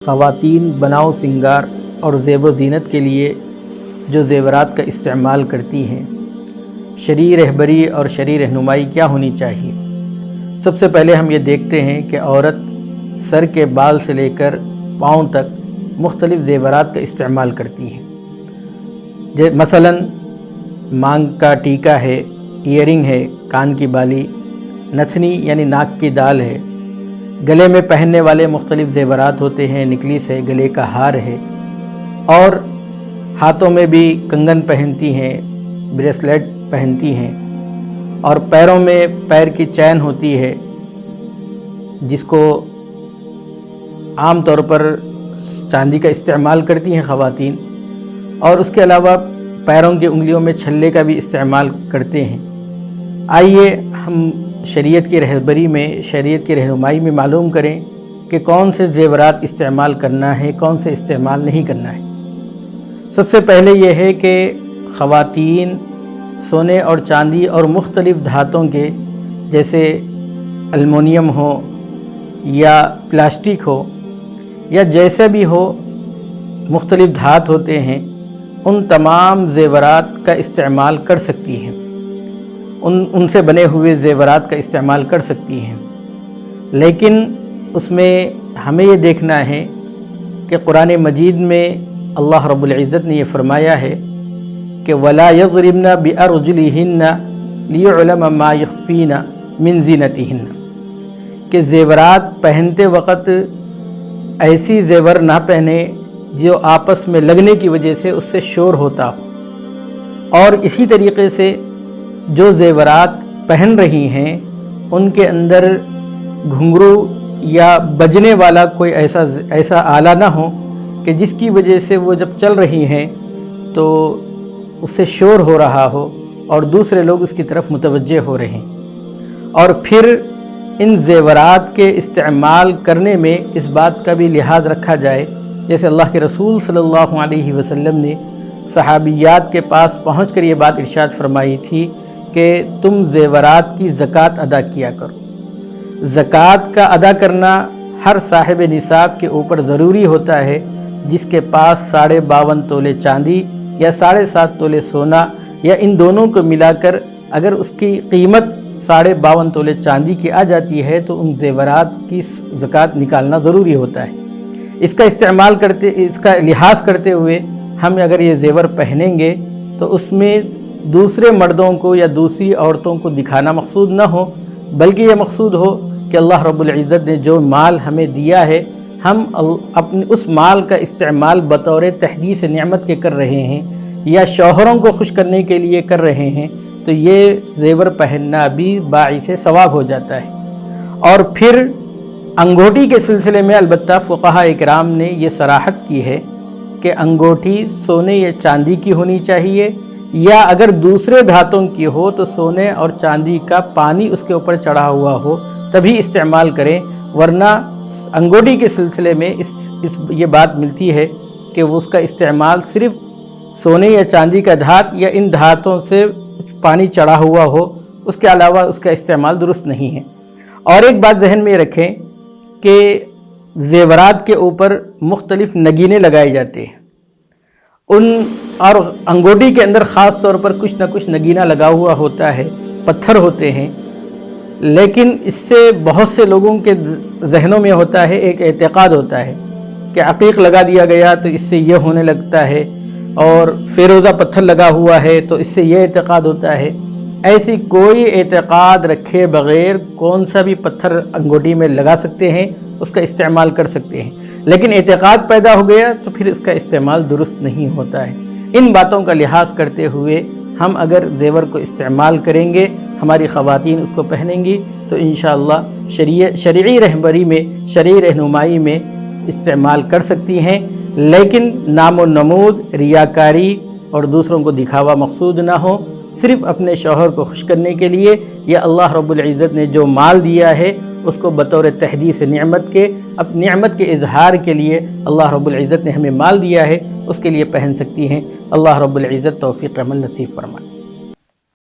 خواتین بناؤ سنگار اور زیب و زینت کے لیے جو زیورات کا استعمال کرتی ہیں، شرعی رہبری اور شرعی رہنمائی کیا ہونی چاہیے؟ سب سے پہلے ہم یہ دیکھتے ہیں کہ عورت سر کے بال سے لے کر پاؤں تک مختلف زیورات کا استعمال کرتی ہیں۔ مثلا مانگ کا ٹیکا ہے، ایئرنگ ہے، کان کی بالی، نتھنی یعنی ناک کی دال ہے، گلے میں پہننے والے مختلف زیورات ہوتے ہیں، نکلیس ہے، گلے کا ہار ہے، اور ہاتھوں میں بھی کنگن پہنتی ہیں، بریسلیٹ پہنتی ہیں، اور پیروں میں پیر کی چین ہوتی ہے جس کو عام طور پر چاندی کا استعمال کرتی ہیں خواتین، اور اس کے علاوہ پیروں کی انگلیوں میں چھلے کا بھی استعمال کرتے ہیں۔ آئیے ہم شریعت کی رہبری میں، شریعت کی رہنمائی میں معلوم کریں کہ کون سے زیورات استعمال کرنا ہے، کون سے استعمال نہیں کرنا ہے۔ سب سے پہلے یہ ہے کہ خواتین سونے اور چاندی اور مختلف دھاتوں کے، جیسے المونیم ہو یا پلاسٹک ہو یا جیسے بھی ہو، مختلف دھات ہوتے ہیں، ان تمام زیورات کا استعمال کر سکتی ہیں، ان سے بنے ہوئے زیورات کا استعمال کر سکتی ہیں، لیکن اس میں ہمیں یہ دیکھنا ہے کہ قرآن مجید میں اللہ رب العزت نے یہ فرمایا ہے کہ وَلَا يَضْرِبْنَ بِأَرْجُلِهِنَّ لِيُعْلَمَ مَا يُخْفِينَ مِنْ زِينَتِهِنَّ کہ زیورات پہنتے وقت ایسی زیور نہ پہنے جو آپس میں لگنے کی وجہ سے اس سے شور ہوتا ہو، اور اسی طریقے سے جو زیورات پہن رہی ہیں ان کے اندر گھنگرو یا بجنے والا کوئی ایسا آلہ نہ ہو کہ جس کی وجہ سے وہ جب چل رہی ہیں تو اس سے شور ہو رہا ہو اور دوسرے لوگ اس کی طرف متوجہ ہو رہے ہیں۔ اور پھر ان زیورات کے استعمال کرنے میں اس بات کا بھی لحاظ رکھا جائے، جیسے اللہ کے رسول صلی اللہ علیہ وسلم نے صحابیات کے پاس پہنچ کر یہ بات ارشاد فرمائی تھی کہ تم زیورات کی زکوٰۃ ادا کیا کرو۔ زکوٰۃ کا ادا کرنا ہر صاحب نصاب کے اوپر ضروری ہوتا ہے، جس کے پاس 52.5 تولے چاندی یا 7.5 تولے سونا یا ان دونوں کو ملا کر اگر اس کی قیمت 52.5 تولے چاندی کی آ جاتی ہے تو ان زیورات کی زکوٰۃ نکالنا ضروری ہوتا ہے۔ اس کا لحاظ کرتے ہوئے ہم اگر یہ زیور پہنیں گے تو اس میں دوسرے مردوں کو یا دوسری عورتوں کو دکھانا مقصود نہ ہو، بلکہ یہ مقصود ہو کہ اللہ رب العزت نے جو مال ہمیں دیا ہے، ہم اپنے اس مال کا استعمال بطور تحدیث نعمت کے کر رہے ہیں یا شوہروں کو خوش کرنے کے لیے کر رہے ہیں، تو یہ زیور پہننا بھی باعث ثواب ہو جاتا ہے۔ اور پھر انگوٹھی کے سلسلے میں البتہ فقہاء اکرام نے یہ صراحت کی ہے کہ انگوٹھی سونے یا چاندی کی ہونی چاہیے، یا اگر دوسرے دھاتوں کی ہو تو سونے اور چاندی کا پانی اس کے اوپر چڑھا ہوا ہو تبھی استعمال کریں، ورنہ انگوٹھی کے سلسلے میں یہ بات ملتی ہے کہ اس کا استعمال صرف سونے یا چاندی کا دھات یا ان دھاتوں سے پانی چڑھا ہوا ہو، اس کے علاوہ اس کا استعمال درست نہیں ہے۔ اور ایک بات ذہن میں رکھیں کہ زیورات کے اوپر مختلف نگینے لگائے جاتے ہیں، اور انگوٹھی کے اندر خاص طور پر کچھ نہ کچھ نگینہ لگا ہوا ہوتا ہے، پتھر ہوتے ہیں، لیکن اس سے بہت سے لوگوں کے ذہنوں میں ہوتا ہے، ایک اعتقاد ہوتا ہے کہ عقیق لگا دیا گیا تو اس سے یہ ہونے لگتا ہے، اور فیروزہ پتھر لگا ہوا ہے تو اس سے یہ اعتقاد ہوتا ہے۔ ایسی کوئی اعتقاد رکھے بغیر کون سا بھی پتھر انگوٹھی میں لگا سکتے ہیں، اس کا استعمال کر سکتے ہیں، لیکن اعتقاد پیدا ہو گیا تو پھر اس کا استعمال درست نہیں ہوتا ہے۔ ان باتوں کا لحاظ کرتے ہوئے ہم اگر زیور کو استعمال کریں گے، ہماری خواتین اس کو پہنیں گی تو انشاءاللہ شرعی رہبری میں، شرعی رہنمائی میں استعمال کر سکتی ہیں، لیکن نام و نمود، ریاکاری اور دوسروں کو دکھاوا مقصود نہ ہو، صرف اپنے شوہر کو خوش کرنے کے لیے یا اللہ رب العزت نے جو مال دیا ہے اس کو بطور تحدیث نعمت کے، اپنی نعمت کے اظہار کے لیے اللہ رب العزت نے ہمیں مال دیا ہے، اس کے لیے پہن سکتی ہیں۔ اللہ رب العزت توفیق عمل نصیب فرمائے۔